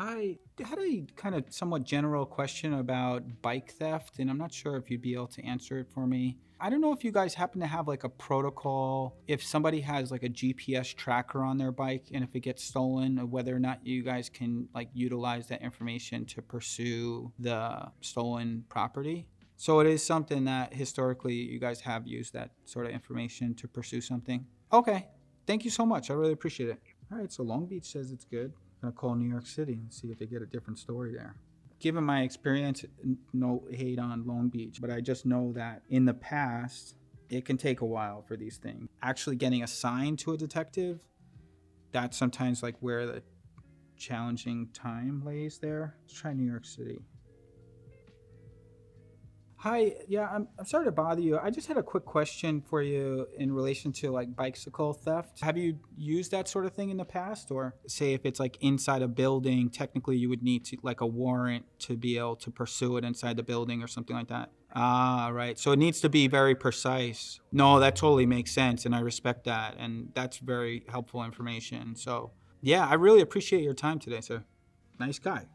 I had a kind of somewhat general question about bike theft, and I'm not sure if you'd be able to answer it for me. I don't know if you guys happen to have like a protocol if somebody has like a GPS tracker on their bike and if it gets stolen, or whether or not you guys can like utilize that information to pursue the stolen property. So it is something that historically you guys have used that sort of information to pursue something. Okay. Thank you so much. I really appreciate it. All right. So Long Beach says it's good. I'm going to call New York City and see if they get a different story there. Given my experience, no hate on Long Beach, but I just know that in the past, it can take a while for these things. Actually getting assigned to a detective, that's sometimes like where the challenging time lays there. Let's try New York City. Hi, yeah, I'm sorry to bother you. I just had a quick question for you in relation to like bicycle theft. Have you used that sort of thing in the past? Or say if it's like inside a building, technically you would need to like a warrant to be able to pursue it inside the building or something like that. Ah, right. So it needs to be very precise. No, that totally makes sense, and I respect that, and that's very helpful information. So yeah, I really appreciate your time today, sir. Nice guy.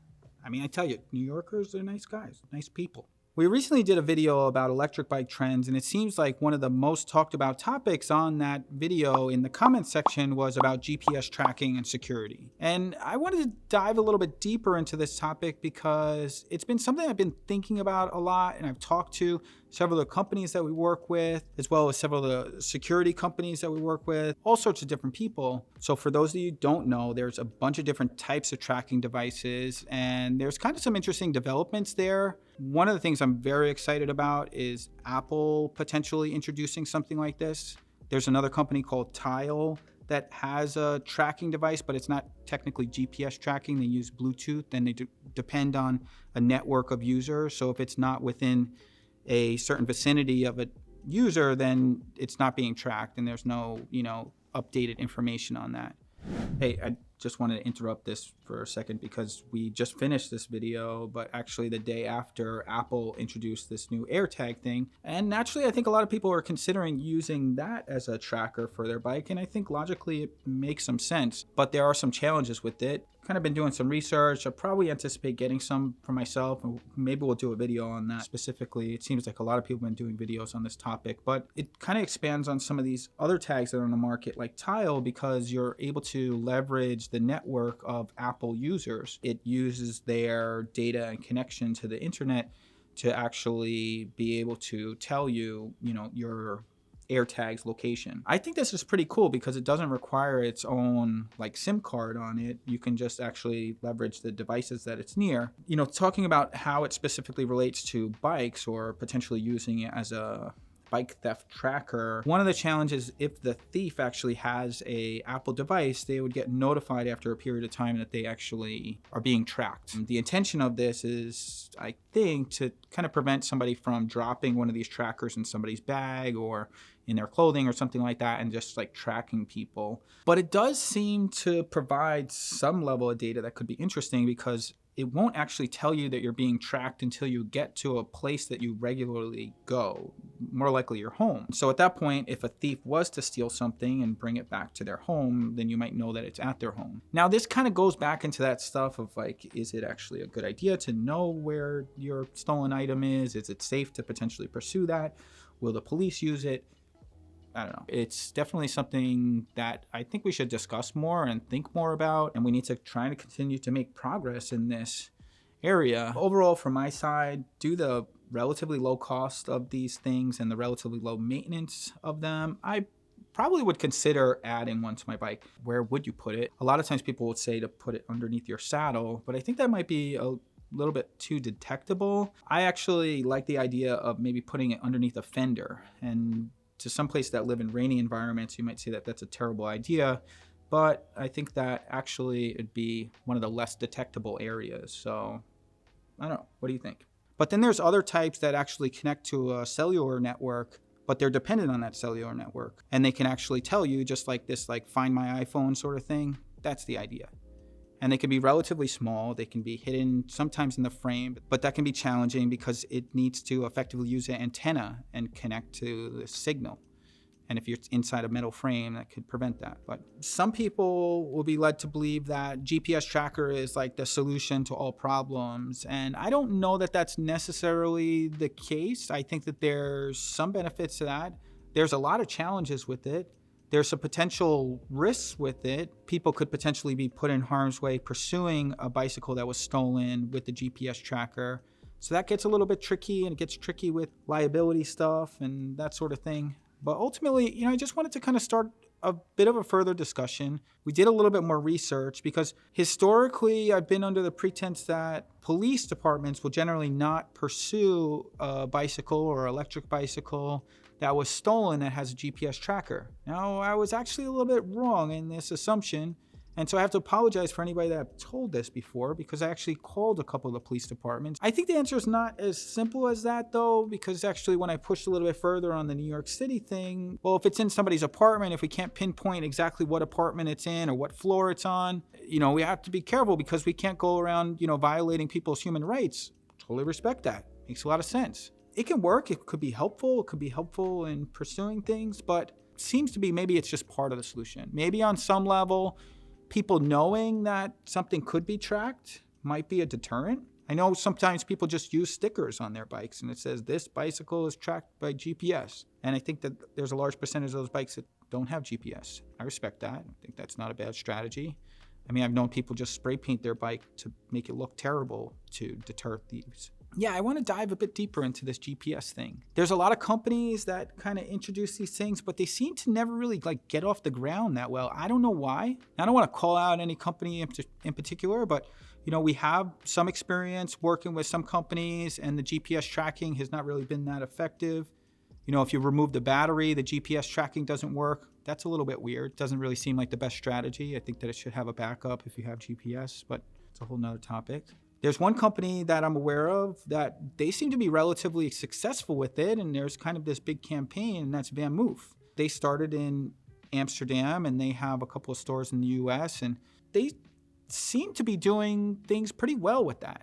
I mean, I tell you, New Yorkers are nice guys, nice people. We recently did a video about electric bike trends, and it seems like one of the most talked about topics on that video in the comments section was about GPS tracking and security. And I wanted to dive a little bit deeper into this topic because it's been something I've been thinking about a lot, and I've talked to several of the companies that we work with, as well as several of the security companies that we work with, all sorts of different people. So for those of you who don't know, there's a bunch of different types of tracking devices, and there's kind of some interesting developments there. One of the things I'm very excited about is Apple potentially introducing something like this. There's another company called Tile that has a tracking device, but it's not technically GPS tracking. They use Bluetooth, and they depend on a network of users. So if it's not within a certain vicinity of a user, then it's not being tracked, and there's no, updated information on that. Hey, I just wanted to interrupt this for a second because we just finished this video, but actually the day after Apple introduced this new AirTag thing. And naturally, I think a lot of people are considering using that as a tracker for their bike. And I think logically it makes some sense, but there are some challenges with it. Kind of been doing some research. I probably anticipate getting some for myself, and maybe we'll do a video on that specifically. It seems like a lot of people have been doing videos on this topic, but it kind of expands on some of these other tags that are on the market like Tile, because you're able to leverage the network of Apple users. It uses their data and connection to the internet to actually be able to tell you, your AirTag's location. I think this is pretty cool because it doesn't require its own like SIM card on it. You can just actually leverage the devices that it's near. Talking about how it specifically relates to bikes or potentially using it as a bike theft tracker. One of the challenges, if the thief actually has a Apple device, they would get notified after a period of time that they actually are being tracked. The intention of this is, I think, to kind of prevent somebody from dropping one of these trackers in somebody's bag or in their clothing or something like that and just like tracking people. But it does seem to provide some level of data that could be interesting because it won't actually tell you that you're being tracked until you get to a place that you regularly go, more likely your home. So at that point, if a thief was to steal something and bring it back to their home, then you might know that it's at their home. Now, this kind of goes back into that stuff of like, is it actually a good idea to know where your stolen item is? Is it safe to potentially pursue that? Will the police use it? I don't know. It's definitely something that I think we should discuss more and think more about, and we need to try to continue to make progress in this area. Overall, from my side, due to the relatively low cost of these things and the relatively low maintenance of them, I probably would consider adding one to my bike. Where would you put it? A lot of times people would say to put it underneath your saddle, but I think that might be a little bit too detectable. I actually like the idea of maybe putting it underneath a fender, and to some places that live in rainy environments, you might say that that's a terrible idea, but I think that actually it'd be one of the less detectable areas. So I don't know, what do you think? But then there's other types that actually connect to a cellular network, but they're dependent on that cellular network. And they can actually tell you, just like this, like find my iPhone sort of thing. That's the idea. And they can be relatively small. They can be hidden sometimes in the frame, but that can be challenging because it needs to effectively use an antenna and connect to the signal. And if you're inside a metal frame, that could prevent that. But some people will be led to believe that GPS tracker is like the solution to all problems. And I don't know that that's necessarily the case. I think that there's some benefits to that. There's a lot of challenges with it. There's some potential risks with it. People could potentially be put in harm's way pursuing a bicycle that was stolen with the GPS tracker. So that gets a little bit tricky, and it gets tricky with liability stuff and that sort of thing. But ultimately, I just wanted to kind of start a bit of a further discussion. We did a little bit more research because historically I've been under the pretense that police departments will generally not pursue a bicycle or electric bicycle that was stolen that has a GPS tracker. Now, I was actually a little bit wrong in this assumption. And so I have to apologize for anybody that I've told this before, because I actually called a couple of the police departments. I think the answer is not as simple as that, though, because actually when I pushed a little bit further on the New York City thing, well, if it's in somebody's apartment, if we can't pinpoint exactly what apartment it's in or what floor it's on, we have to be careful because we can't go around, violating people's human rights. Totally respect that. Makes a lot of sense. It can work. It could be helpful. It could be helpful in pursuing things, but it seems to be maybe it's just part of the solution. Maybe on some level, people knowing that something could be tracked might be a deterrent. I know sometimes people just use stickers on their bikes and it says this bicycle is tracked by GPS. And I think that there's a large percentage of those bikes that don't have GPS. I respect that. I think that's not a bad strategy. I mean, I've known people just spray paint their bike to make it look terrible to deter thieves. Yeah, I want to dive a bit deeper into this GPS thing. There's a lot of companies that kind of introduce these things, but they seem to never really get off the ground that well. I don't know why. I don't want to call out any company in particular, but we have some experience working with some companies, and the GPS tracking has not really been that effective. If you remove the battery, the GPS tracking doesn't work. That's a little bit weird. It doesn't really seem like the best strategy. I think that it should have a backup if you have GPS, but it's a whole nother topic. There's one company that I'm aware of that they seem to be relatively successful with it, and there's kind of this big campaign, and that's Vanmoof. They started in Amsterdam, and they have a couple of stores in the US, and they seem to be doing things pretty well with that.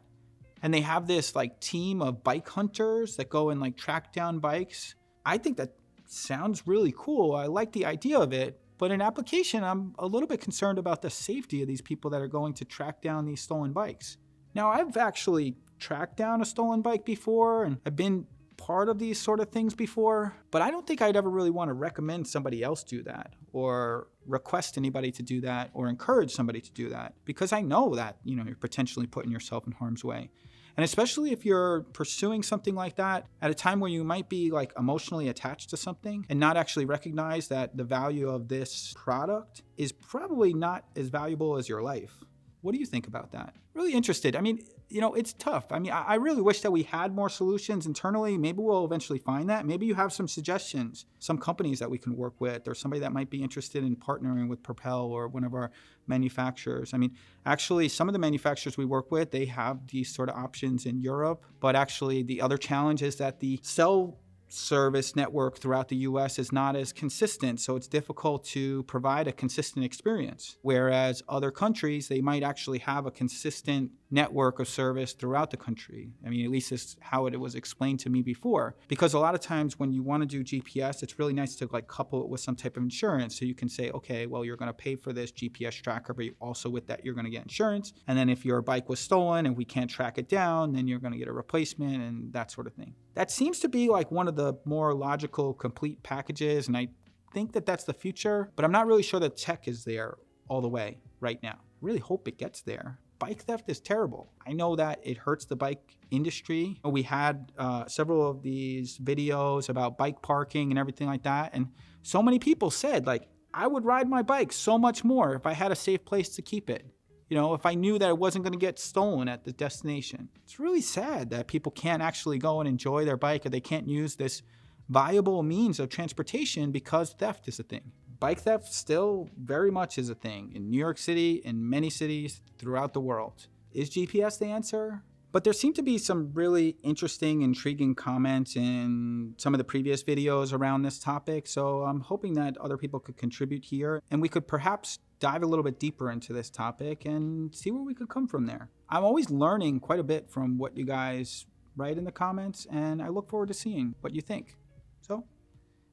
And they have this team of bike hunters that go and track down bikes. I think that sounds really cool. I like the idea of it, but in application, I'm a little bit concerned about the safety of these people that are going to track down these stolen bikes. Now, I've actually tracked down a stolen bike before, and I've been part of these sort of things before, but I don't think I'd ever really want to recommend somebody else do that or request anybody to do that or encourage somebody to do that, because I know that, you're potentially putting yourself in harm's way. And especially if you're pursuing something like that at a time where you might be emotionally attached to something and not actually recognize that the value of this product is probably not as valuable as your life. What do you think about that? Really interested. I mean, it's tough. I mean, I really wish that we had more solutions internally. Maybe we'll eventually find that. Maybe you have some suggestions, some companies that we can work with, or somebody that might be interested in partnering with Propel or one of our manufacturers. I mean, actually, some of the manufacturers we work with, they have these sort of options in Europe. But actually, the other challenge is that the cell service network throughout the US is not as consistent, so it's difficult to provide a consistent experience. Whereas other countries, they might actually have a consistent network of service throughout the country. I mean, at least that's how it was explained to me before. Because a lot of times when you want to do GPS, it's really nice to couple it with some type of insurance. So you can say, okay, well, you're going to pay for this GPS tracker, but also with that, you're going to get insurance. And then if your bike was stolen and we can't track it down, then you're going to get a replacement and that sort of thing. That seems to be one of the more logical, complete packages. And I think that that's the future, but I'm not really sure the tech is there all the way right now. I really hope it gets there. Bike theft is terrible. I know that it hurts the bike industry. We had several of these videos about bike parking and everything like that. And so many people said, I would ride my bike so much more if I had a safe place to keep it. If I knew that it wasn't going to get stolen at the destination. It's really sad that people can't actually go and enjoy their bike, or they can't use this viable means of transportation because theft is a thing. Bike theft still very much is a thing in New York City and many cities throughout the world. Is GPS the answer? But there seem to be some really interesting, intriguing comments in some of the previous videos around this topic. So I'm hoping that other people could contribute here, and we could perhaps dive a little bit deeper into this topic and see where we could come from there. I'm always learning quite a bit from what you guys write in the comments, and I look forward to seeing what you think. So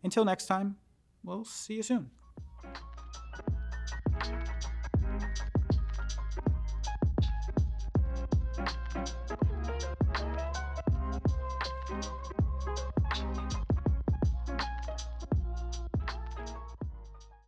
until next time, we'll see you soon.